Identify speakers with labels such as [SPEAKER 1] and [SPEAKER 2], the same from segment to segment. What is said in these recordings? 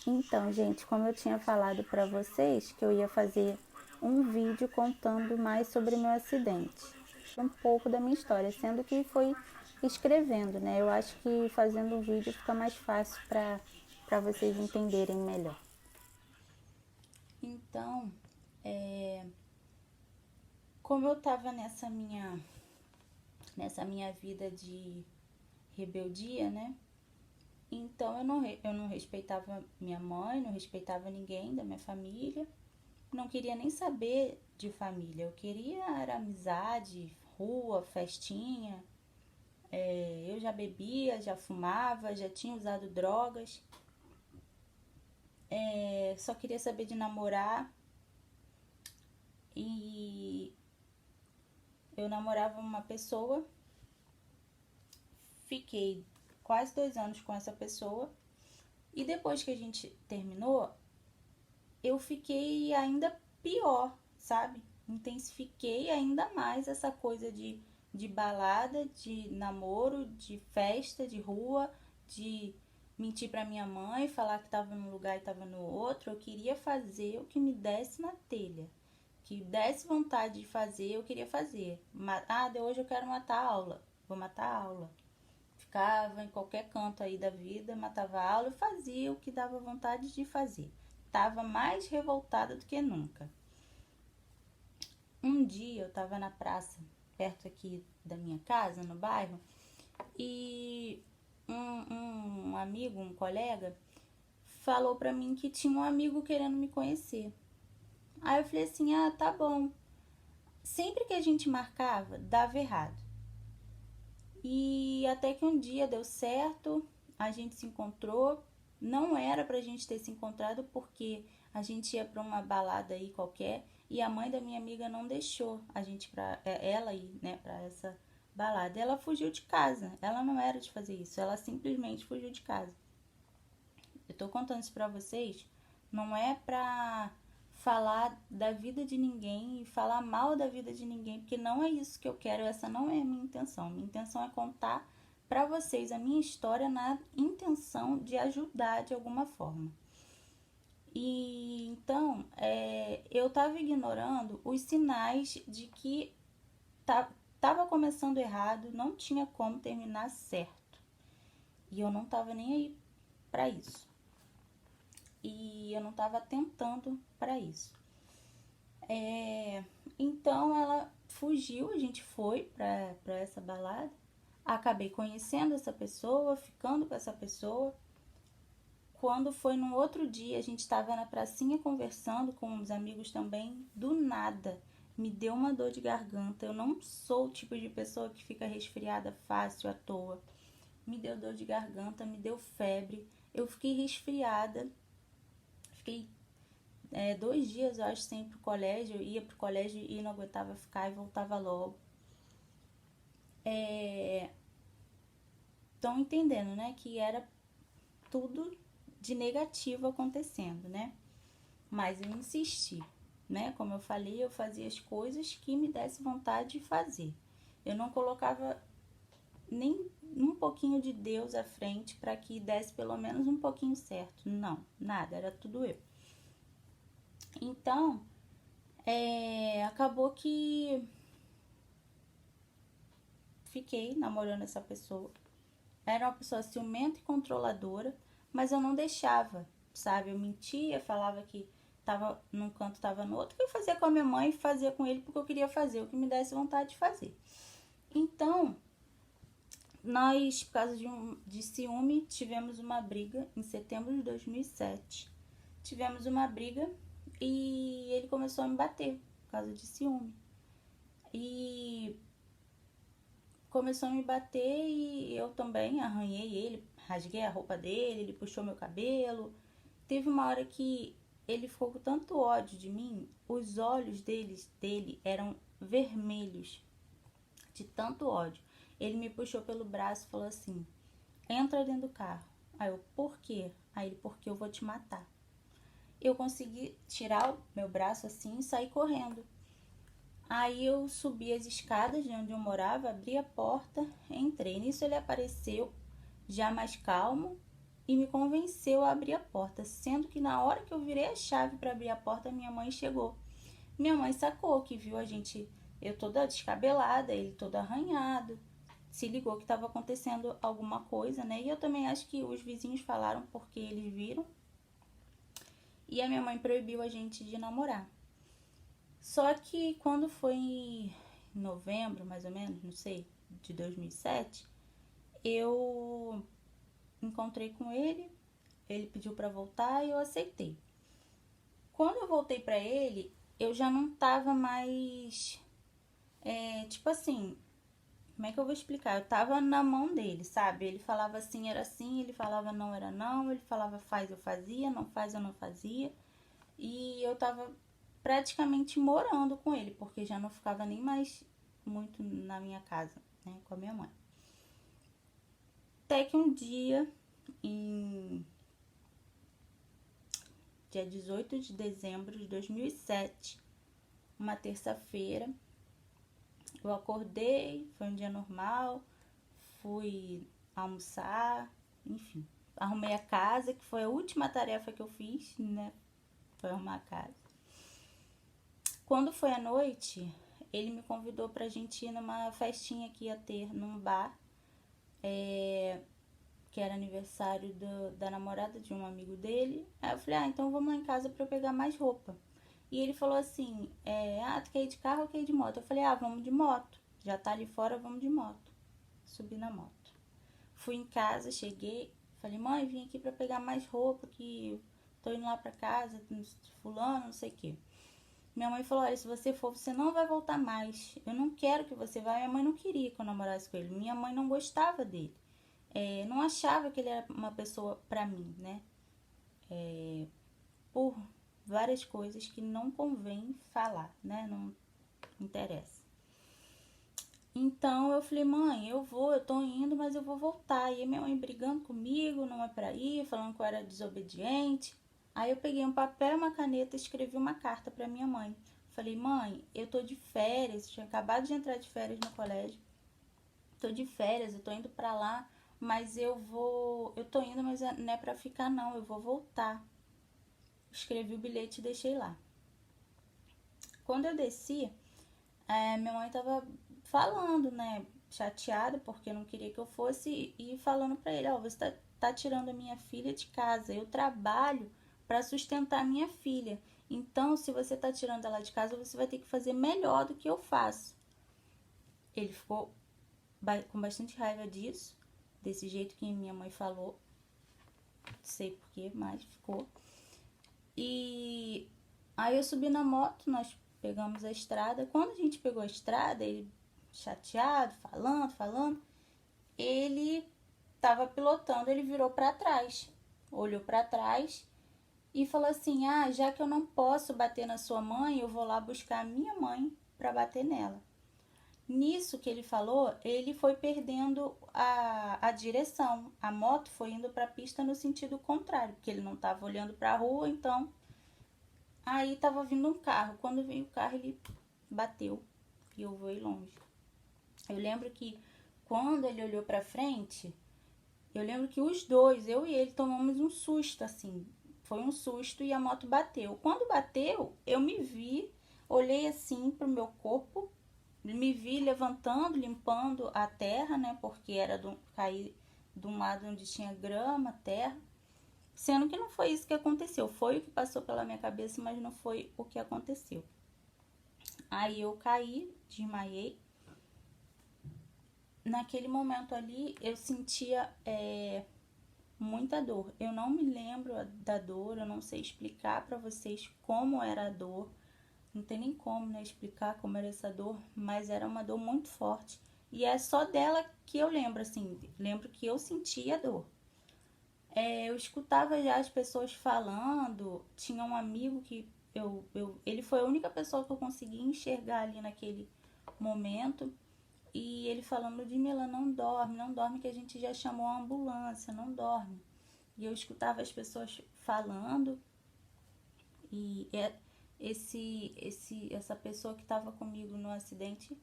[SPEAKER 1] Então, gente, como eu tinha falado para vocês que eu ia fazer um vídeo contando mais sobre meu acidente, um pouco da minha história, sendo que foi escrevendo, né? Eu acho que fazendo um vídeo fica mais fácil para vocês entenderem melhor. Então, como eu tava nessa minha vida de rebeldia, né? Então eu não respeitava minha mãe, não respeitava ninguém da minha família, não queria nem saber de família, eu queria era amizade, rua, festinha. Eu já bebia, já fumava, já tinha usado drogas, só queria saber de namorar e eu namorava uma pessoa, fiquei quase 2 anos com essa pessoa e depois que a gente terminou, eu fiquei ainda pior, sabe? Intensifiquei ainda mais essa coisa de balada, de namoro, de festa, de rua, de mentir pra minha mãe, falar que tava num lugar e tava no outro. Eu queria fazer o que me desse na telha. Que desse vontade de fazer, eu queria fazer. De hoje eu quero matar a aula. Vou matar a aula. Ficava em qualquer canto aí da vida, matava a aula e fazia o que dava vontade de fazer. Tava mais revoltada do que nunca. Um dia eu tava na praça, perto aqui da minha casa, no bairro, e um amigo, um colega, falou pra mim que tinha um amigo querendo me conhecer. Aí eu falei assim, tá bom. Sempre que a gente marcava, dava errado. E até que um dia deu certo, a gente se encontrou. Não era pra gente ter se encontrado porque a gente ia pra uma balada aí qualquer e a mãe da minha amiga não deixou a gente ela ir, né, pra essa balada. Ela fugiu de casa. Ela não era de fazer isso, ela simplesmente fugiu de casa. Eu tô contando isso pra vocês, não é pra falar da vida de ninguém e falar mal da vida de ninguém, porque não é isso que eu quero, essa não é a minha intenção. Minha intenção é contar pra vocês a minha história na intenção de ajudar de alguma forma. E então, eu tava ignorando os sinais de que tava começando errado, não tinha como terminar certo. E eu não tava nem aí pra isso. E eu não estava atentando para isso. Então ela fugiu, a gente foi para essa balada. Acabei conhecendo essa pessoa, ficando com essa pessoa. Quando foi no outro dia, a gente estava na pracinha conversando com uns amigos também. Do nada, me deu uma dor de garganta. Eu não sou o tipo de pessoa que fica resfriada fácil à toa. Me deu dor de garganta, me deu febre. Eu fiquei resfriada. Fiquei 2 dias, eu acho, sem ir pro colégio. Eu ia pro colégio e não aguentava ficar e voltava logo. Estão entendendo, né? Que era tudo de negativo acontecendo, né? Mas eu insisti, né? Como eu falei, eu fazia as coisas que me desse vontade de fazer. Eu não colocava nem um pouquinho de Deus à frente para que desse pelo menos um pouquinho certo. Não, nada, era tudo eu. Então, acabou que fiquei namorando essa pessoa. Era uma pessoa ciumenta e controladora, mas eu não deixava, sabe? Eu mentia, falava que tava num canto, tava no outro. Eu fazia com a minha mãe e fazia com ele porque eu queria fazer o que me desse vontade de fazer. Então, nós, por causa de ciúme, tivemos uma briga em setembro de 2007. Tivemos uma briga e ele começou a me bater por causa de ciúme. E começou a me bater e eu também arranhei ele, rasguei a roupa dele, ele puxou meu cabelo. Teve uma hora que ele ficou com tanto ódio de mim, os olhos dele eram vermelhos de tanto ódio. Ele me puxou pelo braço e falou assim: entra dentro do carro. Aí eu, por quê? Aí ele, porque eu vou te matar. Eu consegui tirar o meu braço assim e sair correndo. Aí eu subi as escadas de onde eu morava, abri a porta, entrei. Nisso ele apareceu, já mais calmo, e me convenceu a abrir a porta, sendo que na hora que eu virei a chave para abrir a porta, minha mãe chegou. Minha mãe sacou que viu a gente, eu toda descabelada, ele todo arranhado, se ligou que estava acontecendo alguma coisa, né? E eu também acho que os vizinhos falaram porque eles viram. E a minha mãe proibiu a gente de namorar. Só que quando foi em novembro, mais ou menos, não sei, de 2007, eu encontrei com ele pediu para voltar e eu aceitei. Quando eu voltei para ele, eu já não tava mais, tipo assim, como é que eu vou explicar? Eu tava na mão dele, sabe? Ele falava assim, era assim, ele falava não, era não, ele falava faz, eu fazia, não faz, eu não fazia. E eu tava praticamente morando com ele, porque já não ficava nem mais muito na minha casa, né, com a minha mãe. Até que um dia, em dia 18 de dezembro de 2007, uma terça-feira, eu acordei, foi um dia normal, fui almoçar, enfim, arrumei a casa, que foi a última tarefa que eu fiz, né, foi arrumar a casa. Quando foi à noite, ele me convidou pra gente ir numa festinha que ia ter num bar, que era aniversário da namorada de um amigo dele. Aí eu falei, então vamos lá em casa pra eu pegar mais roupa. E ele falou assim, tu quer ir de carro ou quer ir de moto? Eu falei, vamos de moto. Já tá ali fora, vamos de moto. Subi na moto. Fui em casa, cheguei, falei, mãe, vim aqui pra pegar mais roupa, que tô indo lá pra casa, fulano, não sei o quê. Minha mãe falou, olha, se você for, você não vai voltar mais. Eu não quero que você vá. Minha mãe não queria que eu namorasse com ele. Minha mãe não gostava dele. Não achava que ele era uma pessoa pra mim, né? Por várias coisas que não convém falar, né? Não interessa. Então eu falei, mãe, eu tô indo, mas eu vou voltar. E minha mãe brigando comigo, não é pra ir, falando que eu era desobediente. Aí eu peguei um papel e uma caneta e escrevi uma carta pra minha mãe. Falei, mãe, eu tô de férias, tinha acabado de entrar de férias no colégio. Tô de férias, eu tô indo pra lá, mas eu tô indo, mas não é pra ficar não, eu vou voltar. Escrevi o bilhete e deixei lá. Quando eu desci, minha mãe tava falando, né, chateada porque não queria que eu fosse e falando pra ele, você tá tirando a minha filha de casa, eu trabalho pra sustentar a minha filha, então se você tá tirando ela de casa, você vai ter que fazer melhor do que eu faço. Ele ficou com bastante raiva disso, desse jeito que minha mãe falou, não sei porquê, mas ficou. E aí eu subi na moto, nós pegamos a estrada. Quando a gente pegou a estrada, ele chateado, falando, ele tava pilotando, ele virou para trás, olhou para trás e falou assim, já que eu não posso bater na sua mãe, eu vou lá buscar a minha mãe para bater nela. Nisso que ele falou, ele foi perdendo a direção. A moto foi indo para a pista no sentido contrário, porque ele não estava olhando para a rua, então aí tava vindo um carro. Quando veio o carro, ele bateu e eu voei longe. Eu lembro que quando ele olhou pra frente, eu lembro que os dois, eu e ele, tomamos um susto, assim. Foi um susto e a moto bateu. Quando bateu, eu me vi, olhei assim pro meu corpo, me vi levantando, limpando a terra, né? Porque era cair de um lado onde tinha grama, terra. Sendo que não foi isso que aconteceu. Foi o que passou pela minha cabeça, mas não foi o que aconteceu. Aí eu caí, desmaiei. Naquele momento ali, eu sentia muita dor. Eu não me lembro da dor, eu não sei explicar pra vocês como era a dor. Não tem nem como, né, explicar como era essa dor, mas era uma dor muito forte. E é só dela que eu lembro, assim, lembro que eu sentia dor. Eu escutava já as pessoas falando, tinha um amigo que ele foi a única pessoa que eu consegui enxergar ali naquele momento. E ele falando, Ludmila, não dorme que a gente já chamou a ambulância, não dorme. E eu escutava as pessoas falando e essa pessoa que estava comigo no acidente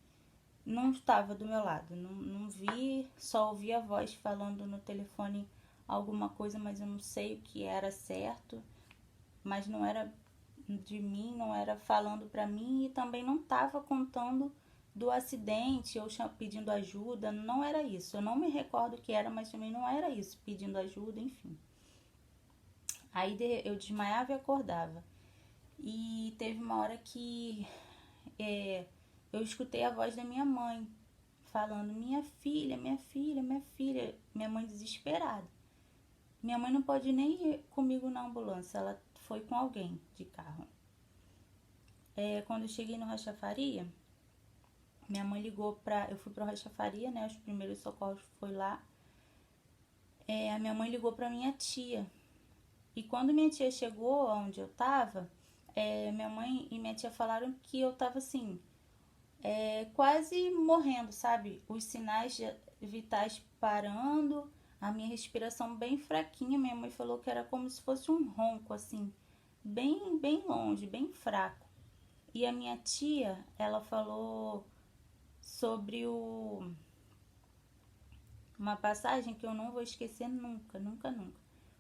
[SPEAKER 1] não estava do meu lado, não vi, só ouvi a voz falando no telefone alguma coisa, mas eu não sei o que era certo, mas não era de mim, não era falando pra mim, e também não tava contando do acidente ou pedindo ajuda, não era isso. Eu não me recordo o que era, mas também não era isso, pedindo ajuda, enfim. Aí eu desmaiava e acordava. E teve uma hora que eu escutei a voz da minha mãe falando: minha filha, minha filha, minha filha. Minha mãe desesperada. Minha mãe não pode nem ir comigo na ambulância, ela foi com alguém de carro. Quando eu cheguei no Rocha Faria, minha mãe ligou pra. Eu fui pro Rocha Faria, né? Os primeiros socorros foi lá. A minha mãe ligou pra minha tia. E quando minha tia chegou onde eu tava, minha mãe e minha tia falaram que eu tava assim, quase morrendo, sabe? Os sinais vitais parando, a minha respiração bem fraquinha. Minha mãe falou que era como se fosse um ronco, assim, bem, bem longe, bem fraco. E a minha tia, ela falou sobre uma passagem que eu não vou esquecer nunca, nunca, nunca.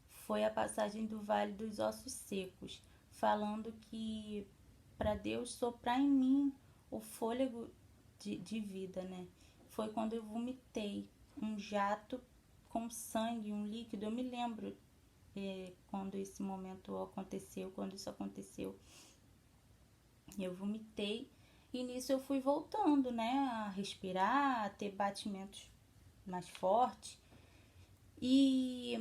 [SPEAKER 1] Foi a passagem do Vale dos Ossos Secos, falando que para Deus soprar em mim o fôlego de vida, né? Foi quando eu vomitei um jato com sangue, um líquido. Eu me lembro quando esse momento aconteceu, quando isso aconteceu. Eu vomitei e nisso eu fui voltando, né? A respirar, a ter batimentos mais fortes. E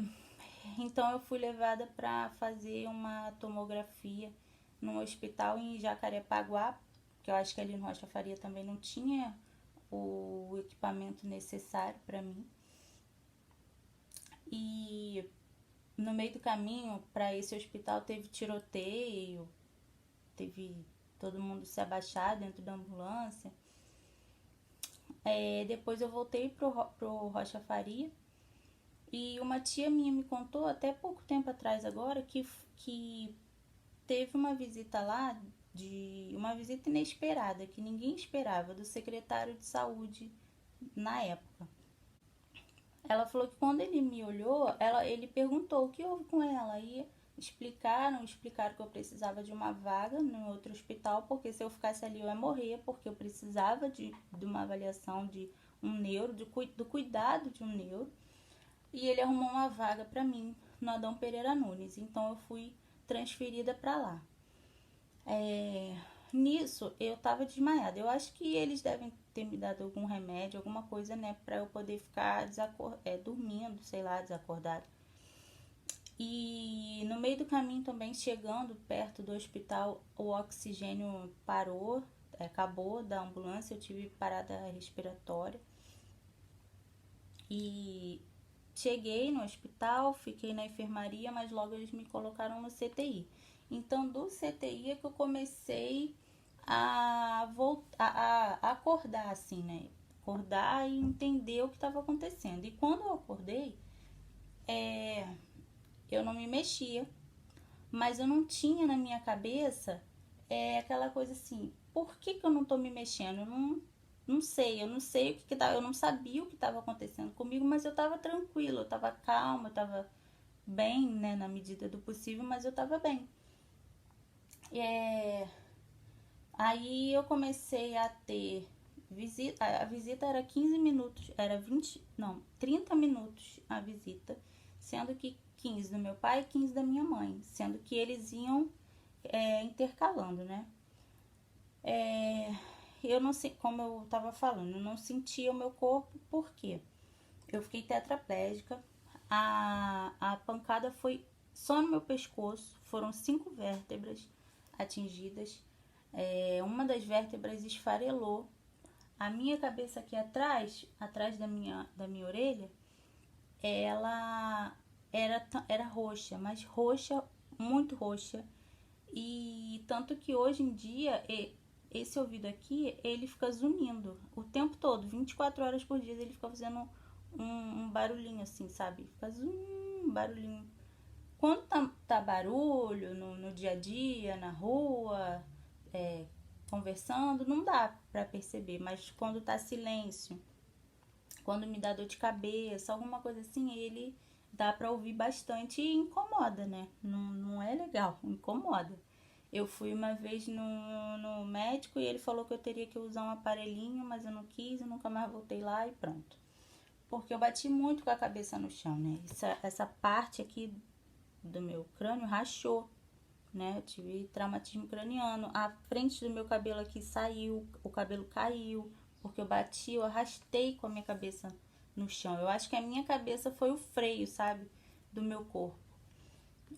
[SPEAKER 1] então eu fui levada para fazer uma tomografia num hospital em Jacarepaguá, que eu acho que ali no Rocha Faria também não tinha o equipamento necessário para mim. E no meio do caminho para esse hospital teve tiroteio, teve todo mundo se abaixar dentro da ambulância. Depois eu voltei pro Rocha Faria. E uma tia minha me contou, até pouco tempo atrás agora, que teve uma visita lá, uma visita inesperada, que ninguém esperava, do secretário de saúde na época. Ela falou que quando ele me olhou, ele perguntou o que houve com ela. Aí explicaram que eu precisava de uma vaga no outro hospital, porque se eu ficasse ali eu ia morrer, porque eu precisava de uma avaliação de um neuro, do cuidado de um neuro. E ele arrumou uma vaga para mim no Adão Pereira Nunes. Então eu fui transferida para lá. Nisso eu tava desmaiada. Eu acho que eles devem ter me dado algum remédio, alguma coisa, né, para eu poder ficar dormindo, sei lá, desacordada. E no meio do caminho também, chegando perto do hospital, o oxigênio parou, acabou da ambulância, eu tive parada respiratória. E cheguei no hospital, fiquei na enfermaria, mas logo eles me colocaram no CTI. Então, do CTI é que eu comecei a acordar, assim, né? Acordar e entender o que estava acontecendo. E quando eu acordei, eu não me mexia, mas eu não tinha na minha cabeça aquela coisa assim, por que eu não tô me mexendo? Eu não sei o que tava, eu não sabia o que estava acontecendo comigo, mas eu estava tranquila, eu estava calma, eu estava bem, né, na medida do possível, mas eu estava bem. Aí eu comecei a ter visita, a visita era 15 minutos, era 30 minutos a visita, sendo que 15 do meu pai e 15 da minha mãe, sendo que eles iam intercalando, né? Eu não sei, como eu tava falando, eu não sentia o meu corpo, por quê? Eu fiquei tetraplégica, a pancada foi só no meu pescoço, foram 5 vértebras atingidas, uma das vértebras esfarelou, a minha cabeça aqui atrás da minha orelha, ela era roxa, mas roxa, muito roxa, e tanto que hoje em dia esse ouvido aqui, ele fica zunindo o tempo todo, 24 horas por dia ele fica fazendo um barulhinho assim, sabe? Fica um barulhinho. Quando tá barulho no dia a dia, na rua, conversando, não dá pra perceber, mas quando tá silêncio, quando me dá dor de cabeça, alguma coisa assim, ele dá pra ouvir bastante e incomoda, né? Não é legal, incomoda. Eu fui uma vez no médico e ele falou que eu teria que usar um aparelhinho, mas eu não quis, eu nunca mais voltei lá e pronto. Porque eu bati muito com a cabeça no chão, né? Essa parte aqui do meu crânio rachou, né? Eu tive traumatismo craniano. A frente do meu cabelo aqui saiu, o cabelo caiu, porque eu bati, eu arrastei com a minha cabeça no chão. Eu acho que a minha cabeça foi o freio, sabe? Do meu corpo.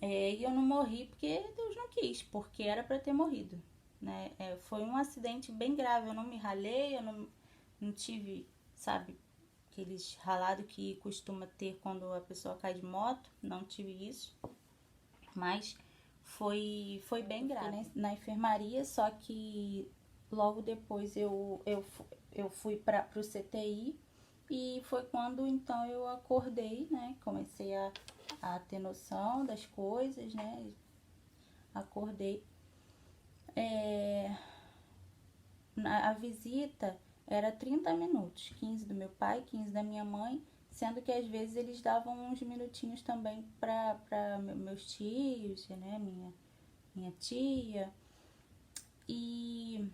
[SPEAKER 1] E eu não morri porque Deus não quis, porque era pra ter morrido, né? Foi um acidente bem grave, eu não me ralei, eu não tive, sabe, aqueles ralados que costuma ter quando a pessoa cai de moto, não tive isso, mas foi bem grave. Na enfermaria, só que logo depois eu fui para o CTI e foi quando então eu acordei, né? Comecei a ter noção das coisas, né? Acordei. A visita era 30 minutos, 15 do meu pai, 15 da minha mãe, sendo que às vezes eles davam uns minutinhos também para meus tios, né? Minha tia. E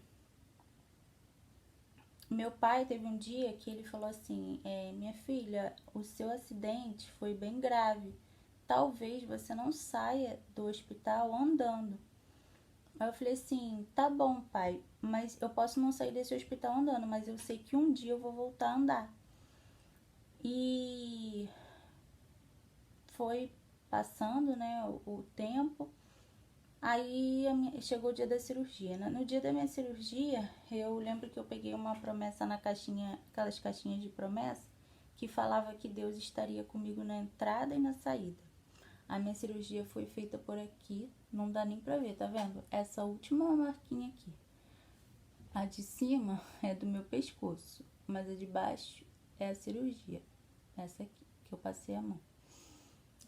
[SPEAKER 1] meu pai teve um dia que ele falou assim: minha filha, o seu acidente foi bem grave. Talvez você não saia do hospital andando. Aí eu falei assim: tá bom, pai, mas eu posso não sair desse hospital andando, mas eu sei que um dia eu vou voltar a andar. E foi passando, né, o tempo. Aí chegou o dia da cirurgia, né? No dia da minha cirurgia, eu lembro que eu peguei uma promessa na caixinha, aquelas caixinhas de promessa, que falava que Deus estaria comigo na entrada e na saída. A minha cirurgia foi feita por aqui, não dá nem pra ver, tá vendo? Essa última marquinha aqui. A de cima é do meu pescoço, mas a de baixo é a cirurgia. Essa aqui, que eu passei a mão.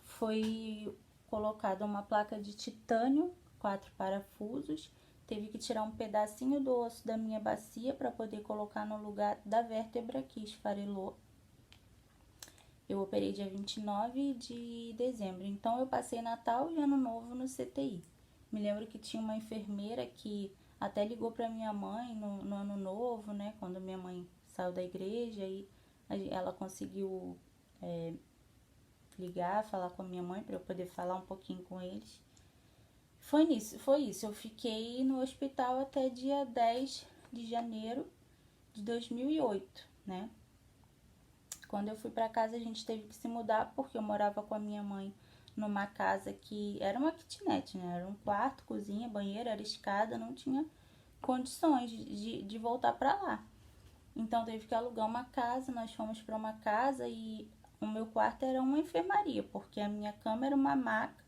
[SPEAKER 1] Foi colocada uma placa de titânio, 4 parafusos. Teve que tirar um pedacinho do osso da minha bacia para poder colocar no lugar da vértebra que esfarelou. Eu operei dia 29 de dezembro, então eu passei Natal e Ano Novo no CTI. Me lembro que tinha uma enfermeira que até ligou para minha mãe no Ano Novo, né? Quando minha mãe saiu da igreja e ela conseguiu ligar, falar com a minha mãe para eu poder falar um pouquinho com eles. Foi isso. Eu fiquei no hospital até dia 10 de janeiro de 2008, né? Quando eu fui para casa, a gente teve que se mudar porque eu morava com a minha mãe numa casa que era uma kitnet, né? Era um quarto, cozinha, banheiro, era escada, não tinha condições de voltar para lá. Então teve que alugar uma casa, nós fomos para uma casa e o meu quarto era uma enfermaria, porque a minha cama era uma maca,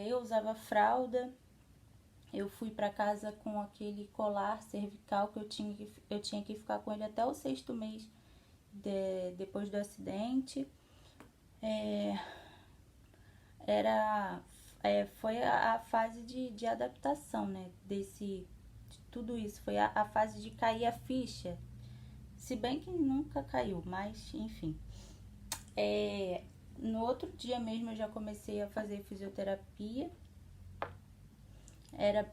[SPEAKER 1] eu usava fralda, eu fui para casa com aquele colar cervical que eu tinha que ficar com ele até o 6º mês depois do acidente. Foi a fase de adaptação, né, de tudo isso, foi a fase de cair a ficha, se bem que nunca caiu, mas enfim. No outro dia mesmo eu já comecei a fazer fisioterapia. Era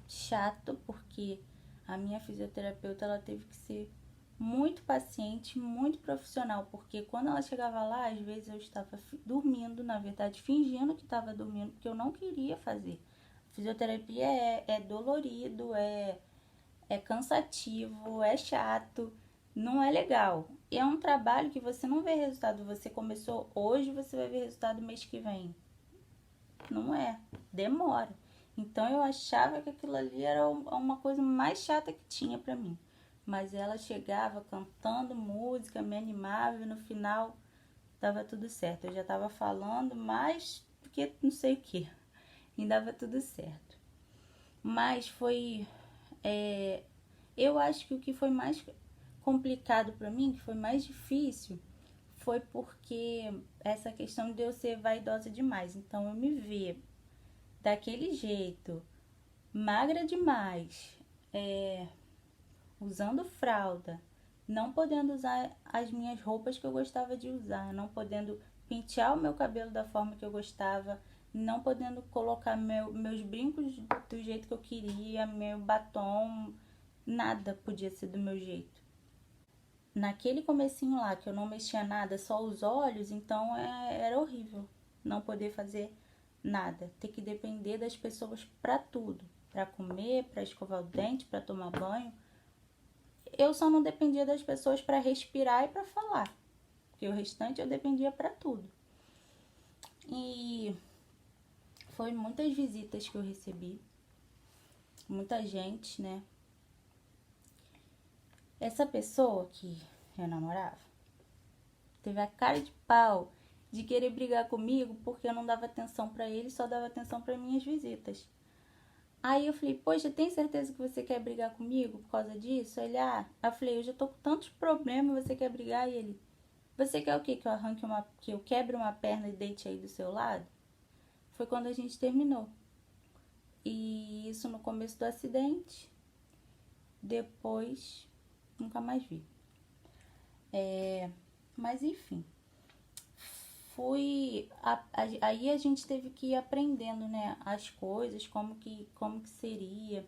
[SPEAKER 1] chato porque a minha fisioterapeuta ela teve que ser muito paciente, muito profissional, porque quando ela chegava lá, às vezes eu estava dormindo, na verdade, fingindo que estava dormindo, porque eu não queria fazer. Fisioterapia é dolorido, é cansativo, é chato, não é legal. E é um trabalho que você não vê resultado. Você começou hoje, você vai ver resultado mês que vem. Não é, demora. Então eu achava que aquilo ali era uma coisa mais chata que tinha pra mim. Mas ela chegava cantando música, me animava e no final dava tudo certo. Eu já tava falando mais do que não sei o que. E dava tudo certo. Mas foi... eu acho que o que foi mais complicado pra mim, que foi mais difícil, foi porque essa questão de eu ser vaidosa demais. Então eu me ver daquele jeito, magra demais, usando fralda, não podendo usar as minhas roupas que eu gostava de usar, não podendo pentear o meu cabelo da forma que eu gostava, não podendo colocar meus brincos do jeito que eu queria, meu batom, nada podia ser do meu jeito. Naquele comecinho lá, que eu não mexia nada, só os olhos, então era horrível não poder fazer nada. Ter que depender das pessoas para tudo. Para comer, para escovar o dente, para tomar banho. Eu só não dependia das pessoas para respirar e para falar. Porque o restante eu dependia para tudo. E foi muitas visitas que eu recebi. Muita gente, né? Essa pessoa que eu namorava teve a cara de pau de querer brigar comigo porque eu não dava atenção pra ele, só dava atenção para minhas visitas. Aí eu falei, poxa, tem certeza que você quer brigar comigo por causa disso? Ele, eu falei, eu já tô com tantos problemas, você quer brigar? E ele, você quer o quê? Que eu arranque que eu quebre uma perna e deite aí do seu lado? Foi quando a gente terminou. E isso no começo do acidente. Depois, nunca mais vi. Mas enfim, aí a gente teve que ir aprendendo, né, as coisas, como que seria.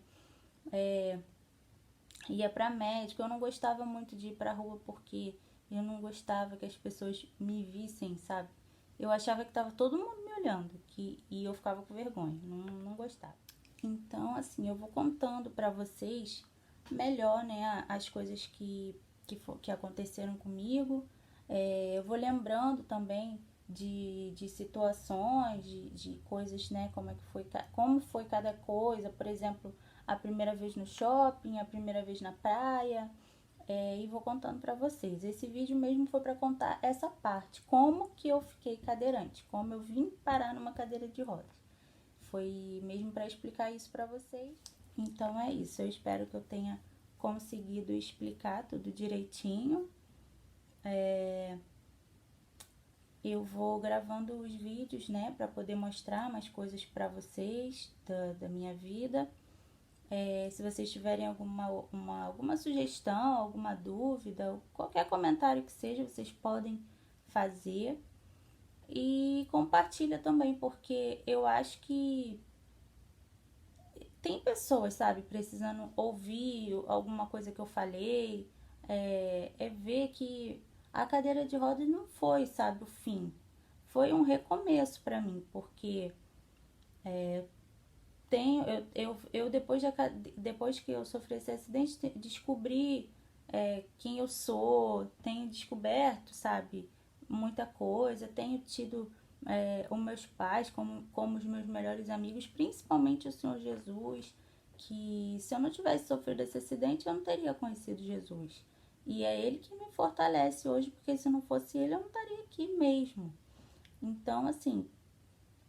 [SPEAKER 1] Ia pra médico, eu não gostava muito de ir pra rua porque eu não gostava que as pessoas me vissem, sabe? Eu achava que tava todo mundo me olhando, e eu ficava com vergonha, não gostava. Então, assim, eu vou contando pra vocês melhor, né, as coisas que aconteceram comigo. Eu vou lembrando também de situações, de coisas, né, como foi cada coisa. Por exemplo, a primeira vez no shopping, a primeira vez na praia. E vou contando pra vocês. Esse vídeo mesmo foi pra contar essa parte, como que eu fiquei cadeirante, como eu vim parar numa cadeira de rodas. Foi mesmo pra explicar isso pra vocês. Então é isso, eu espero que eu tenha conseguido explicar tudo direitinho. Eu vou gravando os vídeos, né, para poder mostrar mais coisas para vocês da minha vida. Se vocês tiverem alguma sugestão, alguma dúvida, qualquer comentário que seja, vocês podem fazer. E compartilha também, porque eu acho que tem pessoas, sabe, precisando ouvir alguma coisa que eu falei, ver que a cadeira de rodas não foi, sabe, o fim. Foi um recomeço pra mim, porque depois que eu sofri esse acidente, descobri quem eu sou, tenho descoberto, sabe, muita coisa, tenho tido os meus pais como os meus melhores amigos, principalmente o Senhor Jesus, que se eu não tivesse sofrido esse acidente, eu não teria conhecido Jesus. E é Ele que me fortalece hoje, porque se não fosse Ele, eu não estaria aqui mesmo. Então, assim,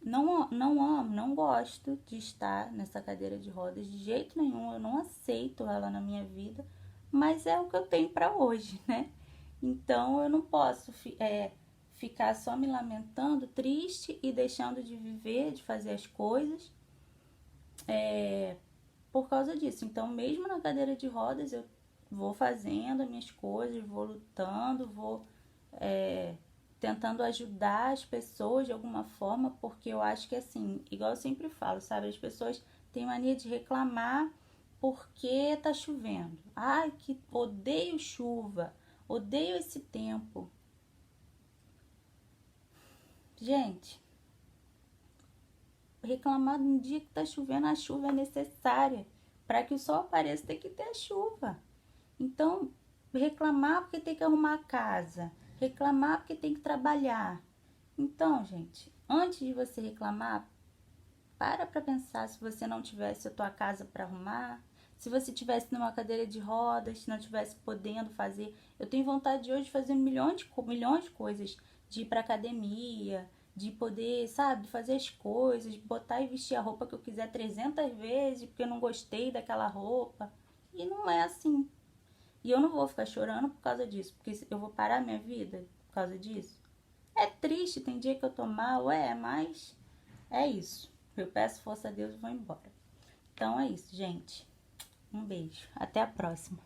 [SPEAKER 1] não gosto de estar nessa cadeira de rodas de jeito nenhum, eu não aceito ela na minha vida, mas é o que eu tenho para hoje, né? Então eu não posso ficar só me lamentando, triste e deixando de viver, de fazer as coisas por causa disso. Então, mesmo na cadeira de rodas, eu vou fazendo as minhas coisas, vou lutando, vou tentando ajudar as pessoas de alguma forma, porque eu acho que, assim, igual eu sempre falo, sabe? As pessoas têm mania de reclamar porque tá chovendo. Ai, que odeio chuva, odeio esse tempo. Gente, reclamar num dia que tá chovendo, a chuva é necessária. Para que o sol apareça, tem que ter a chuva. Então, reclamar porque tem que arrumar a casa, reclamar porque tem que trabalhar. Então, gente, antes de você reclamar, para pensar se você não tivesse a tua casa para arrumar, se você tivesse numa cadeira de rodas, se não tivesse podendo fazer. Eu tenho vontade de hoje fazer milhões de coisas, de ir para academia, de poder, sabe, fazer as coisas, botar e vestir a roupa que eu quiser 300 vezes, porque eu não gostei daquela roupa. E não é assim. E eu não vou ficar chorando por causa disso, porque eu vou parar minha vida por causa disso. É triste, tem dia que eu tô mal, mas é isso. Eu peço força a Deus e vou embora. Então é isso, gente. Um beijo. Até a próxima.